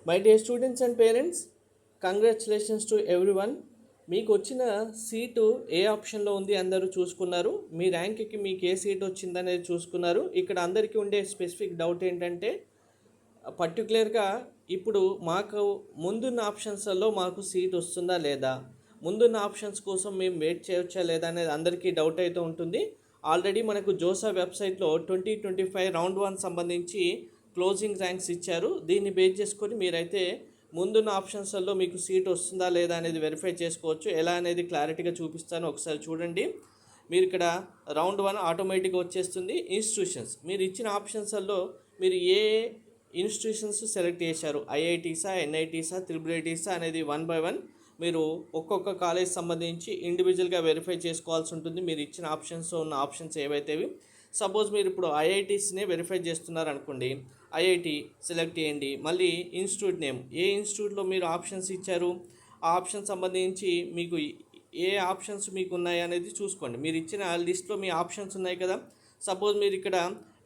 My dear students and parents, congratulations to everyone. మీకు వచ్చిన seat ఏ ఆప్షన్లో ఉంది అందరూ చూసుకున్నారు. మీ ర్యాంక్కి మీకు ఏ సీట్ వచ్చిందనేది చూసుకున్నారు. ఇక్కడ అందరికీ ఉండే స్పెసిఫిక్ డౌట్ ఏంటంటే పర్టికులర్గా ఇప్పుడు మాకు ముందున్న ఆప్షన్స్లో మాకు సీట్ వస్తుందా లేదా, ముందున్న ఆప్షన్స్ కోసం మేము వెయిట్ చేయవచ్చా లేదా అనేది అందరికీ డౌట్ అయితే ఉంటుంది. ఆల్రెడీ మనకు జోసా వెబ్సైట్లో 2025 రౌండ్ 1 సంబంధించి క్లోజింగ్ ర్యాంక్స్ ఇచ్చారు. దీన్ని బేస్ చేసుకొని మీరైతే ముందున్న ఆప్షన్స్లో మీకు సీట్ వస్తుందా లేదా అనేది వెరిఫై చేసుకోవచ్చు. ఎలా అనేది క్లారిటీగా చూపిస్తాను, ఒకసారి చూడండి. మీరు ఇక్కడ రౌండ్ 1 ఆటోమేటిక్గా వచ్చేస్తుంది. ఇన్స్టిట్యూషన్స్ మీరు ఇచ్చిన ఆప్షన్స్లో మీరు ఏ ఇన్స్టిట్యూషన్స్ సెలెక్ట్ చేశారు, ఐఐటీసా, ఎన్ఐటీసా, త్రిబుల్ అనేది 1 by 1 మీరు ఒక్కొక్క కాలేజ్ సంబంధించి ఇండివిజువల్గా వెరిఫై చేసుకోవాల్సి ఉంటుంది. మీరు ఇచ్చిన ఆప్షన్స్లో ఉన్న ఆప్షన్స్ ఏవైతేవి. సపోజ్ మీరు ఇప్పుడు ఐఐటీస్నే వెరిఫై చేస్తున్నారు అనుకోండి, ఐఐటి సెలెక్ట్ చేయండి. మళ్ళీ ఇన్స్టిట్యూట్ నేమ్, ఏ ఇన్స్టిట్యూట్లో మీరు ఆప్షన్స్ ఇచ్చారు, ఆ ఆప్షన్ సంబంధించి మీకు ఏ ఆప్షన్స్ మీకు ఉన్నాయి అనేది చూసుకోండి. మీరు ఇచ్చిన లిస్ట్లో మీ ఆప్షన్స్ ఉన్నాయి కదా. సపోజ్ మీరు ఇక్కడ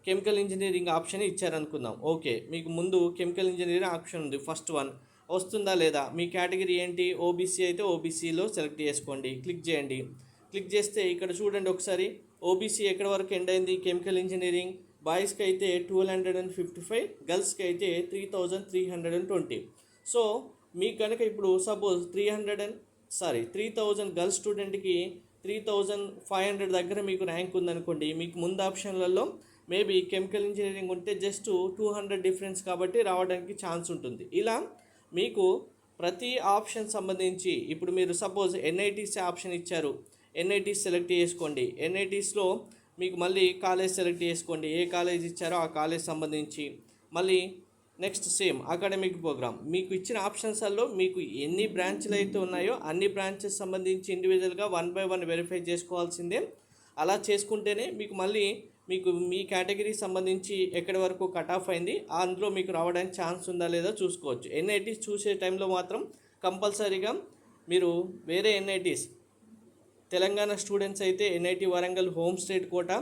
కెమికల్ ఇంజనీరింగ్ ఆప్షన్ ఇచ్చారనుకుందాం. ఓకే, మీకు ముందు కెమికల్ ఇంజనీరింగ్ ఆప్షన్ ఉంది, ఫస్ట్ వన్ వస్తుందా లేదా. మీ కేటగిరీ ఏంటి, ఓబీసీ అయితే ఓబీసీలో సెలెక్ట్ చేసుకోండి, క్లిక్ చేయండి. క్లిక్ చేస్తే ఇక్కడ చూడండి ఒకసారి ఓబీసీ ఎక్కడి వరకు ఎండ్ అయింది. కెమికల్ ఇంజనీరింగ్ బాయ్స్కి అయితే 1255, గర్ల్స్కి అయితే 3320. సో మీకు కనుక ఇప్పుడు సపోజ్ 3000 గర్ల్స్ స్టూడెంట్కి 3500 దగ్గర మీకు ర్యాంక్ ఉందనుకోండి. మీకు ముందు ఆప్షన్లలో మేబీ కెమికల్ ఇంజనీరింగ్ ఉంటే జస్ట్ 200 డిఫరెన్స్ కాబట్టి రావడానికి ఛాన్స్ ఉంటుంది. ఇలా మీకు ప్రతి ఆప్షన్ సంబంధించి ఇప్పుడు మీరు సపోజ్ ఎన్ఐటీసీ ఆప్షన్ ఇచ్చారు, ఎన్ఐటీస్ సెలెక్ట్ చేసుకోండి. ఎన్ఐటీస్లో మీకు మళ్ళీ కాలేజ్ సెలెక్ట్ చేసుకోండి, ఏ కాలేజ్ ఇచ్చారో ఆ కాలేజ్ సంబంధించి. మళ్ళీ నెక్స్ట్ సేమ్ అకాడమిక్ ప్రోగ్రామ్. మీకు ఇచ్చిన ఆప్షన్స్లో మీకు ఎన్ని బ్రాంచ్లు అయితే ఉన్నాయో అన్ని బ్రాంచెస్ సంబంధించి ఇండివిజువల్గా 1 by 1 వెరిఫై చేసుకోవాల్సిందే. అలా చేసుకుంటేనే మీకు మీ కేటగిరీ సంబంధించి ఎక్కడి వరకు కట్ ఆఫ్ అయింది, అందులో మీకు రావడానికి ఛాన్స్ ఉందా లేదా చూసుకోవచ్చు. ఎన్ఐటీస్ చూసే టైంలో మాత్రం కంపల్సరీగా మీరు వేరే ఎన్ఐటీస్, తెలంగాణ స్టూడెంట్స్ అయితే NIT Warangal home state quota,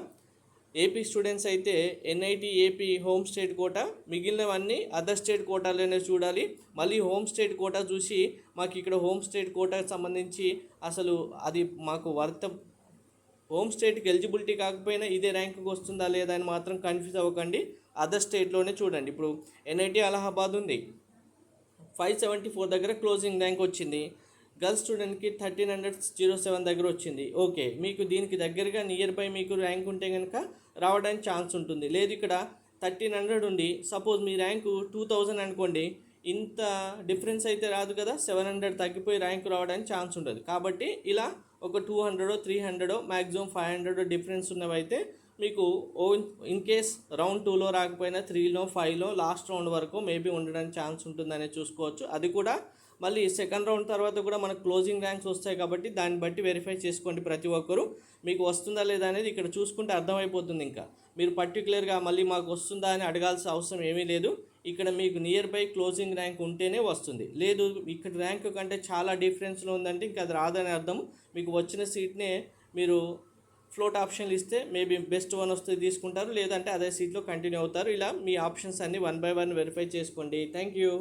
AP students అయితే NIT AP home state quota, మిగిలినవన్నీ అదర్ స్టేట్ కోటాలోనే చూడాలి. మళ్ళీ హోమ్ స్టేట్ కోటా చూసి మాకు ఇక్కడ హోమ్ స్టేట్ కోటాకి సంబంధించి అసలు అది మాకు హోమ్ స్టేట్కి ఎలిజిబిలిటీ కాకపోయినా ఇదే ర్యాంక్కి వస్తుందా లేదా అని మాత్రం కన్ఫ్యూజ్ అవ్వకండి. అదర్ స్టేట్లోనే చూడండి. ఇప్పుడు ఎన్ఐటి అలహాబాద్ ఉంది, 574 దగ్గర క్లోజింగ్ ర్యాంక్ వచ్చింది. గర్ల్స్ స్టూడెంట్కి 1307 దగ్గర వచ్చింది. ఓకే, మీకు దీనికి దగ్గరగా నియర్ బై మీకు ర్యాంక్ ఉంటే కనుక రావడానికి ఛాన్స్ ఉంటుంది. లేదు ఇక్కడ 1300 ఉండి సపోజ్ మీ ర్యాంకు 2000 అనుకోండి, ఇంత డిఫరెన్స్ అయితే రాదు కదా, 700 తగ్గిపోయి ర్యాంకు రావడానికి ఛాన్స్ ఉంటుంది. కాబట్టి ఇలా ఒక 200 300 మ్యాక్సిమం 500 డిఫరెన్స్ ఉన్నవైతే మీకు ఇన్ కేస్ రౌండ్ 2లో రాకపోయినా 3లో 5లో లాస్ట్ రౌండ్ వరకు మేబీ ఉండడానికి ఛాన్స్ ఉంటుందనే చూసుకోవచ్చు. అది కూడా మళ్ళీ సెకండ్ రౌండ్ తర్వాత కూడా మనకు క్లోజింగ్ ర్యాంక్స్ వస్తాయి కాబట్టి దాన్ని బట్టి వెరిఫై చేసుకోండి. ప్రతి ఒక్కరు మీకు వస్తుందా లేదా అనేది ఇక్కడ చూసుకుంటే అర్థమైపోతుంది. ఇంకా మీరు పర్టికులర్గా మళ్ళీ మాకు వస్తుందా అని అడగాల్సిన అవసరం ఏమీ లేదు. ఇక్కడ మీకు నియర్ బై క్లోజింగ్ ర్యాంక్ ఉంటేనే వస్తుంది. లేదు ఇక్కడ ర్యాంక్ కంటే చాలా డిఫరెన్స్లో ఉందంటే ఇంకా అది రాదని అర్థం. మీకు వచ్చిన సీట్నే మీరు ఫ్లోట్ ఆప్షన్లు ఇస్తే మేబీ బెస్ట్ వన్ వస్తే తీసుకుంటారు, లేదంటే అదే సీట్లో కంటిన్యూ అవుతారు. ఇలా మీ ఆప్షన్స్ అన్నీ 1 by 1 వెరిఫై చేసుకోండి. Thank you.